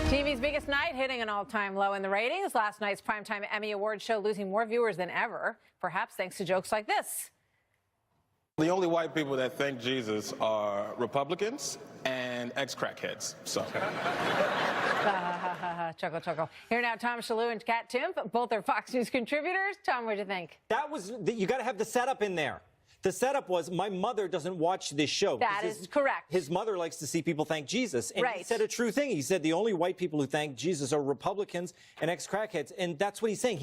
TV's biggest night hitting an all-time low in the ratings. Last night's primetime Emmy Awards show losing more viewers than ever, perhaps thanks to jokes like this. The only white people that thank Jesus are Republicans and ex-crackheads. So. Chuckle, chuckle. Here now, Tom Shalhoub and Kat Timpf, both are Fox News contributors. Tom, what'd you think? You got to have the setup in there. The setup was, my mother doesn't watch this show. That is correct. His mother likes to see people thank Jesus. And right. He said a true thing. He said the only white people who thank Jesus are Republicans and ex-crackheads. And that's what he's saying.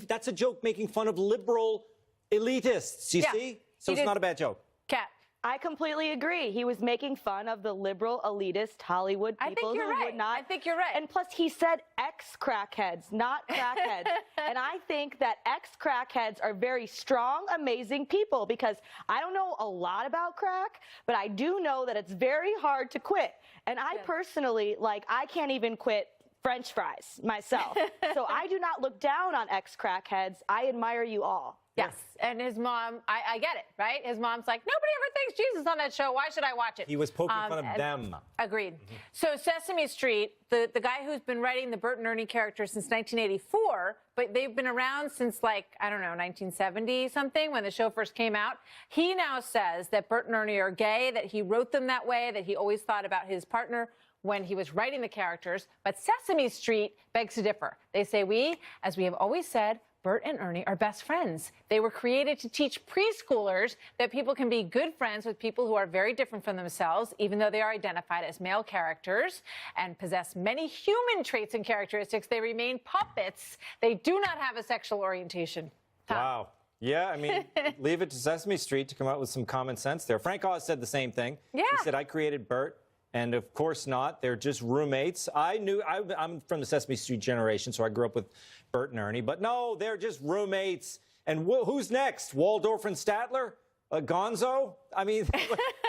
That's a joke making fun of liberal elitists, you see? So it's not a bad joke. Kat. I completely agree. He was making fun of the liberal, elitist Hollywood people who would not. I think you're right. And plus, he said ex-crackheads, not crackheads. And I think that ex-crackheads are very strong, amazing people, because I don't know a lot about crack, but I do know that it's very hard to quit. And I personally, I can't even quit French fries myself. So I do not look down on ex-crackheads. I admire you all. Yes, and his mom, I get it, right? His mom's like, nobody ever thanks Jesus on that show. Why should I watch it? He was poking fun of them. Agreed. So Sesame Street, the guy who's been writing the Bert and Ernie characters since 1984, but they've been around since, I don't know, 1970-something, when the show first came out. He now says that Bert and Ernie are gay, that he wrote them that way, that he always thought about his partner when he was writing the characters. But Sesame Street begs to differ. They say, as we have always said, Bert and Ernie are best friends. They were created to teach preschoolers that people can be good friends with people who are very different from themselves, even though they are identified as male characters and possess many human traits and characteristics. They remain puppets. They do not have a sexual orientation. Tom. Wow. Yeah, I mean, leave it to Sesame Street to come out with some common sense there. Frank Oz said the same thing. Yeah. He said, I created Bert. And of course not. They're just roommates. I'm from the Sesame Street generation, so I grew up with Bert and Ernie. But no, they're just roommates. And who's next? Waldorf and Statler? Gonzo? I mean,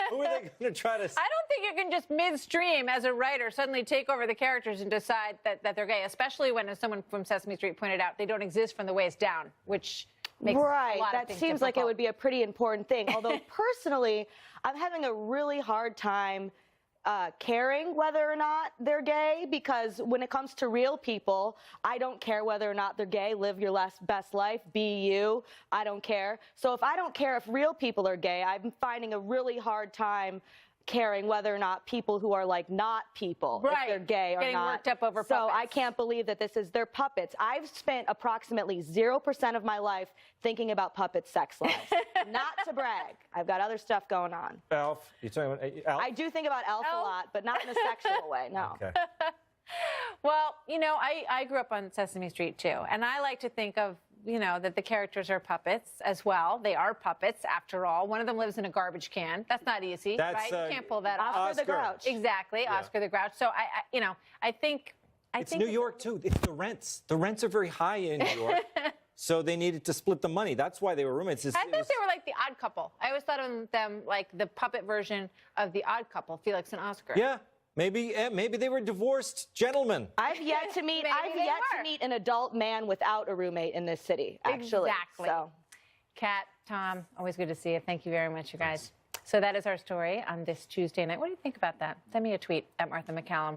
who are they going to try to... I don't think you can just midstream as a writer suddenly take over the characters and decide that they're gay, especially when, as someone from Sesame Street pointed out, they don't exist from the waist down, which makes a lot of things that seems like it would be a pretty important thing. Although personally, I'm having a really hard time caring whether or not they're gay, because when it comes to real people, I don't care whether or not they're gay. Live your best life, be you. I don't care. So if I don't care if real people are gay, I'm finding a really hard time caring whether or not people who are not people, if they're gay or getting not. Worked up over so puppets. I can't believe that they're puppets. I've spent approximately 0% of my life thinking about puppet sex lives. Not to brag. I've got other stuff going on. Elf. You're talking about Elf? I do think about Elf a lot, but not in a sexual way, no. Okay. Well, I grew up on Sesame Street, too. And I like to think of, that the characters are puppets as well. They are puppets, after all. One of them lives in a garbage can. That's not easy, right? You can't pull that off. Oscar the Grouch. Exactly, yeah. Oscar the Grouch. So, I think... It's New York, too. It's the rents. The rents are very high in New York. So they needed to split the money. That's why they were roommates. I thought they were like the Odd Couple. I always thought of them like the puppet version of the Odd Couple, Felix and Oscar. Yeah. Maybe they were divorced gentlemen. I've yet to meet an adult man without a roommate in this city, actually. Exactly. So. Kat, Tom, always good to see you. Thank you very much, you guys. So that is our story on this Tuesday night. What do you think about that? Send me a tweet at Martha McCallum.